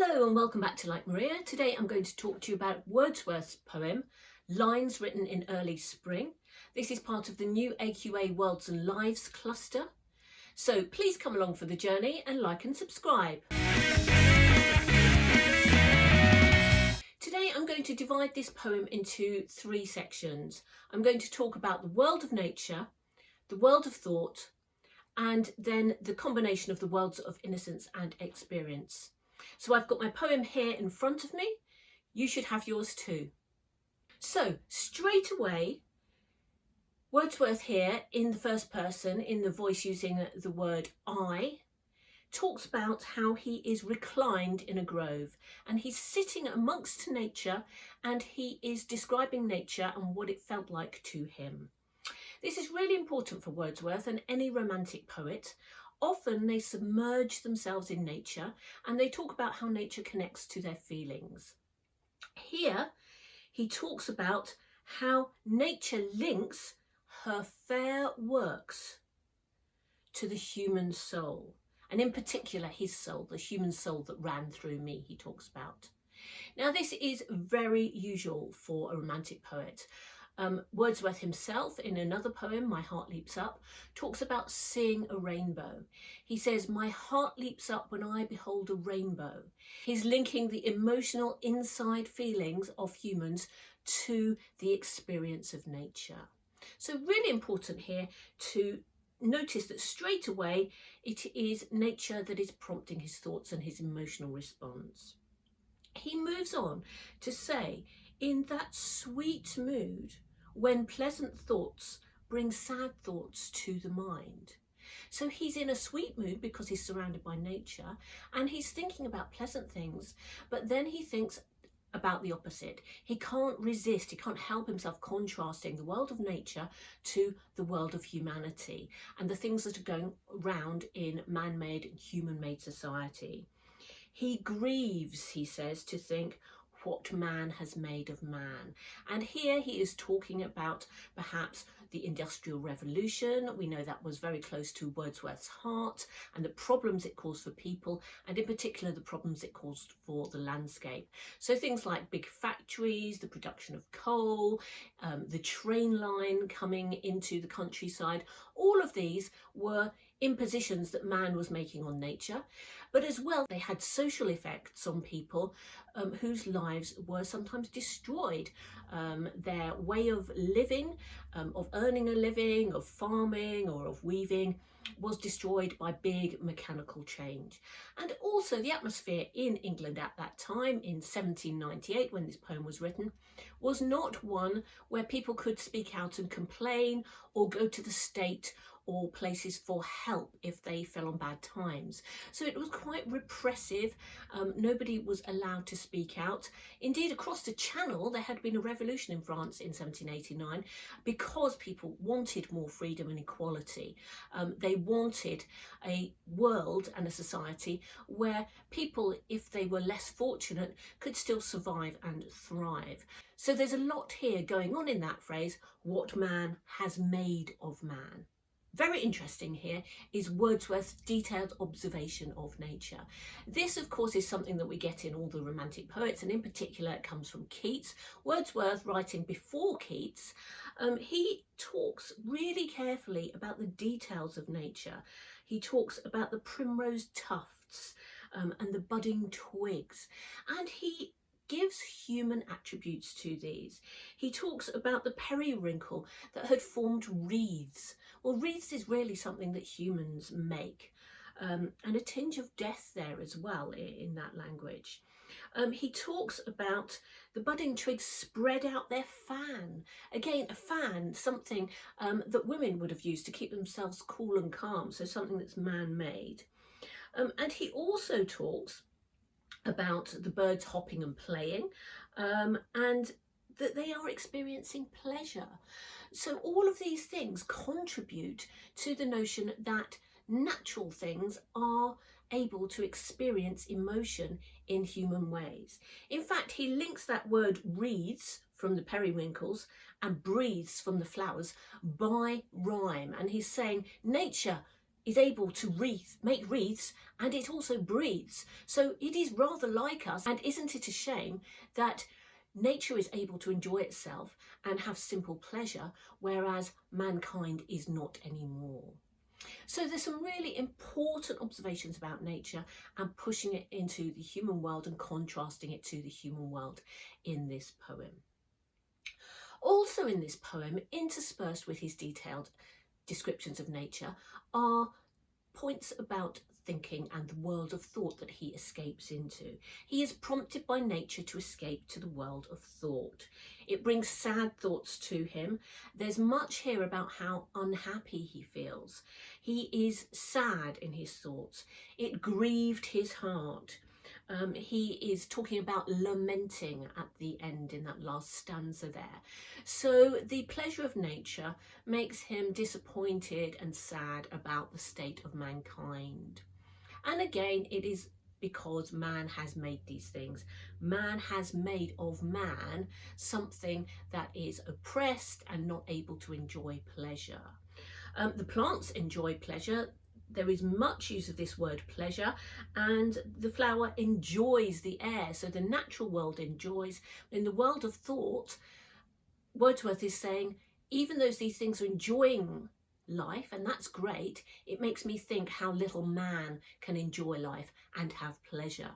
Hello and welcome back to Like Maria. Today I'm going to talk to you about Wordsworth's poem, Lines Written in Early Spring. This is part of the new AQA Worlds and Lives cluster. So please come along for the journey and like and subscribe. Today I'm going to divide this poem into three sections. I'm going to talk about the world of nature, the world of thought, and then the combination of the worlds of innocence and experience. So I've got my poem here in front of me. You should have yours too. So straight away, Wordsworth here in the first person, in the voice using the word I, talks about how he is reclined in a grove and he's sitting amongst nature and he is describing nature and what it felt like to him. This is really important for Wordsworth and any romantic poet. Often they submerge themselves in nature and they talk about how nature connects to their feelings. Here he talks about how nature links her fair works to the human soul, and in particular his soul, the human soul that ran through me, he talks about. Now this is very usual for a romantic poet. Wordsworth himself, in another poem, My Heart Leaps Up, talks about seeing a rainbow. He says, my heart leaps up when I behold a rainbow. He's linking the emotional inside feelings of humans to the experience of nature. So really important here to notice that straight away it is nature that is prompting his thoughts and his emotional response. He moves on to say, in that sweet mood, when pleasant thoughts bring sad thoughts to the mind. So he's in a sweet mood because he's surrounded by nature and he's thinking about pleasant things, but then he thinks about the opposite. He can't resist, he can't help himself contrasting the world of nature to the world of humanity and the things that are going around in man-made and human-made society. He grieves, he says, to think what man has made of man. And here he is talking about perhaps the Industrial Revolution. We know that was very close to Wordsworth's heart and the problems it caused for people, and in particular the problems it caused for the landscape. So things like big factories, the production of coal, the train line coming into the countryside, all of these were impositions that man was making on nature, but as well they had social effects on people whose lives were sometimes destroyed. Their way of living, of earning a living, of farming or of weaving was destroyed by big mechanical change. And also the atmosphere in England at that time, in 1798 when this poem was written, was not one where people could speak out and complain or go to the state or places for help if they fell on bad times. So it was quite repressive. Nobody was allowed to speak out. Indeed, across the Channel, there had been a revolution in France in 1789 because people wanted more freedom and equality. They wanted a world and a society where people, if they were less fortunate, could still survive and thrive. So there's a lot here going on in that phrase, what man has made of man. Very interesting here is Wordsworth's detailed observation of nature. This, of course, is something that we get in all the romantic poets, and in particular it comes from Keats. Wordsworth, writing before Keats, he talks really carefully about the details of nature. He talks about the primrose tufts and the budding twigs, and he gives human attributes to these. He talks about the periwinkle that had formed wreaths. Well, wreaths is really something that humans make, and a tinge of death there as well in that language. He talks about the budding twigs spread out their fan. Again, a fan, something that women would have used to keep themselves cool and calm, so something that's man-made. And he also talks about the birds hopping and playing, and that they are experiencing pleasure. So all of these things contribute to the notion that natural things are able to experience emotion in human ways. In fact, he links that word wreaths from the periwinkles and breathes from the flowers by rhyme, and he's saying nature is able to make wreaths, and it also breathes. So it is rather like us, and isn't it a shame that nature is able to enjoy itself and have simple pleasure, whereas mankind is not anymore. So there's some really important observations about nature and pushing it into the human world and contrasting it to the human world in this poem. Also in this poem, interspersed with his detailed descriptions of nature, are points about thinking and the world of thought that he escapes into. He is prompted by nature to escape to the world of thought. It brings sad thoughts to him. There's much here about how unhappy he feels. He is sad in his thoughts. It grieved his heart. He is talking about lamenting at the end in that last stanza there. So the pleasure of nature makes him disappointed and sad about the state of mankind. And again, it is because man has made these things. Man has made of man something that is oppressed and not able to enjoy pleasure. The plants enjoy pleasure. There is much use of this word pleasure, and the flower enjoys the air. So the natural world enjoys. In the world of thought, Wordsworth is saying, even though these things are enjoying life, and that's great, it makes me think how little man can enjoy life and have pleasure.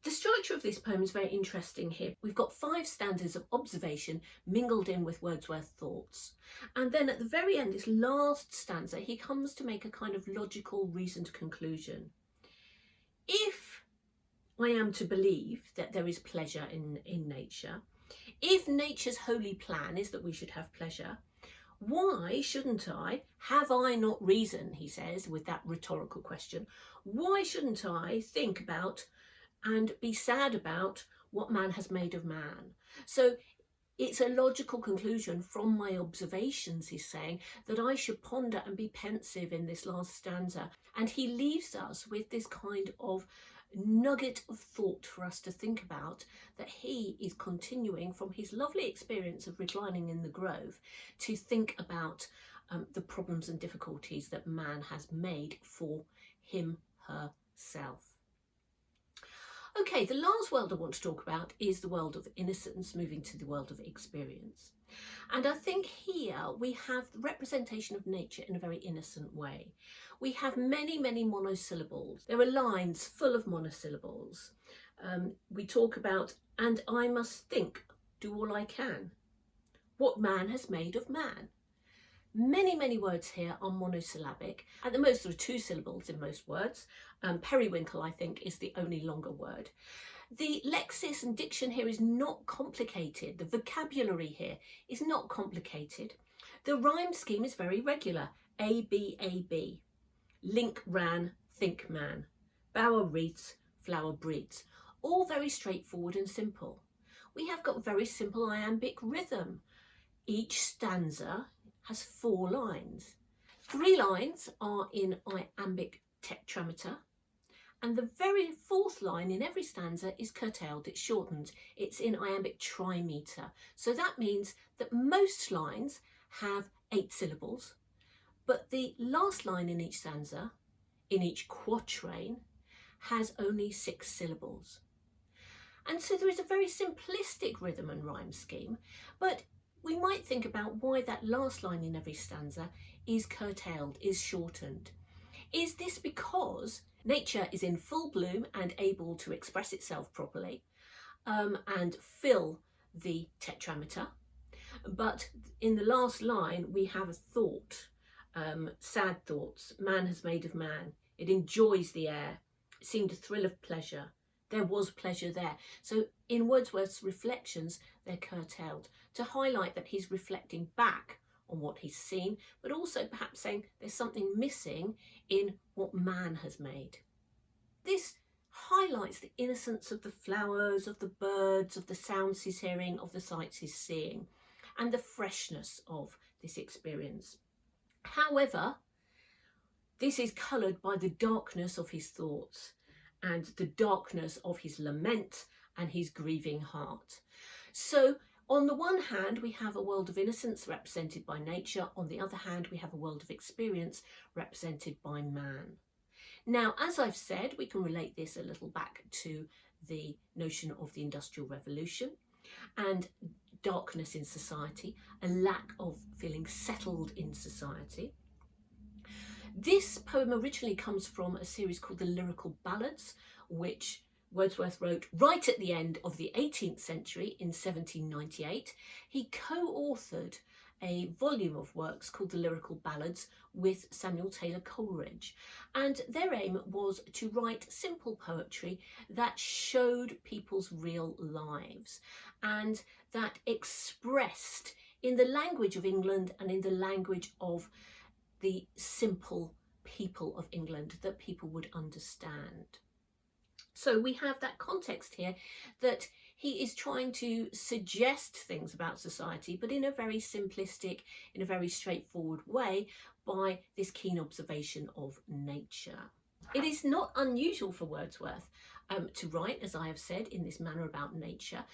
The structure of this poem is very interesting here. We've got 5 stanzas of observation mingled in with Wordsworth's thoughts. And then at the very end, this last stanza, he comes to make a kind of logical, reasoned conclusion. If I am to believe that there is pleasure in nature, if nature's holy plan is that we should have pleasure, why shouldn't I, have I not reason, he says, with that rhetorical question, why shouldn't I think about and be sad about what man has made of man? So it's a logical conclusion from my observations, he's saying, that I should ponder and be pensive in this last stanza. And he leaves us with this kind of nugget of thought for us to think about, that he is continuing from his lovely experience of reclining in the grove to think about the problems and difficulties that man has made for him, herself. Okay, the last world I want to talk about is the world of innocence, moving to the world of experience. And I think here we have the representation of nature in a very innocent way. We have many, many monosyllables. There are lines full of monosyllables. We talk about, and I must think, do all I can. What man has made of man. Many, many words here are monosyllabic. At the most, there are 2 syllables in most words. Periwinkle, I think, is the only longer word. The lexis and diction here is not complicated. The vocabulary here is not complicated. The rhyme scheme is very regular. A, B, A, B. Link, ran, think, man. Bower, wreaths, flower, breeds. All very straightforward and simple. We have got very simple iambic rhythm. Each stanza has 4 lines. 3 lines are in iambic tetrameter, and the very 4th line in every stanza is curtailed, it's shortened, it's in iambic trimeter. So that means that most lines have 8 syllables, but the last line in each stanza, in each quatrain, has only 6 syllables. And so there is a very simplistic rhythm and rhyme scheme, but we might think about why that last line in every stanza is curtailed, is shortened. Is this because nature is in full bloom and able to express itself properly and fill the tetrameter? But in the last line, we have a thought, sad thoughts, man has made of man. It enjoys the air. It seemed a thrill of pleasure. There was pleasure there. So in Wordsworth's reflections, they're curtailed to highlight that he's reflecting back on what he's seen, but also perhaps saying there's something missing in what man has made. This highlights the innocence of the flowers, of the birds, of the sounds he's hearing, of the sights he's seeing, and the freshness of this experience. However, this is coloured by the darkness of his thoughts and the darkness of his lament and his grieving heart. So On the one hand, we have a world of innocence represented by nature. On the other hand, we have a world of experience represented by man. Now, as I've said, we can relate this a little back to the notion of the Industrial Revolution and darkness in society, a lack of feeling settled in society. This poem originally comes from a series called the Lyrical Ballads, which Wordsworth wrote right at the end of the 18th century in 1798. He co-authored a volume of works called the Lyrical Ballads with Samuel Taylor Coleridge, and their aim was to write simple poetry that showed people's real lives and that expressed in the language of England and in the language of the simple people of England that people would understand. So we have that context here that he is trying to suggest things about society, but in a very simplistic, in a very straightforward way, by this keen observation of nature. It is not unusual for Wordsworth to write, as I have said, in this manner about nature.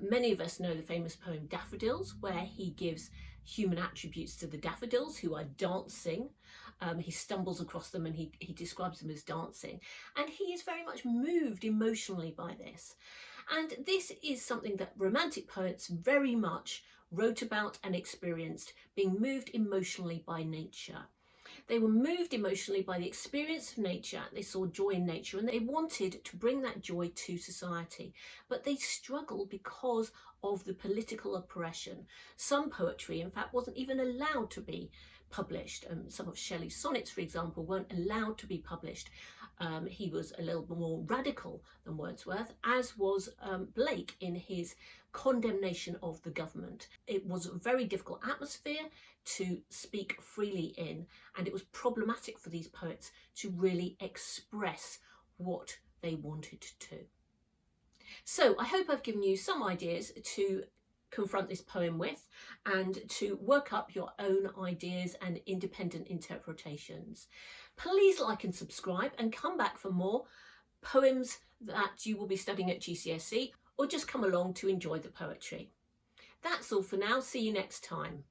Many of us know the famous poem Daffodils, where he gives human attributes to the daffodils who are dancing. He stumbles across them and he describes them as dancing. And he is very much moved emotionally by this. And this is something that Romantic poets very much wrote about and experienced, being moved emotionally by nature. They were moved emotionally by the experience of nature. They saw joy in nature and they wanted to bring that joy to society. But they struggled because of the political oppression. Some poetry, in fact, wasn't even allowed to be published. Some of Shelley's sonnets, for example, weren't allowed to be published. He was a little more radical than Wordsworth, as was Blake in his condemnation of the government. It was a very difficult atmosphere to speak freely in, and it was problematic for these poets to really express what they wanted to. So I hope I've given you some ideas to confront this poem with and to work up your own ideas and independent interpretations. Please like and subscribe and come back for more poems that you will be studying at GCSE, or just come along to enjoy the poetry. That's all for now. See you next time.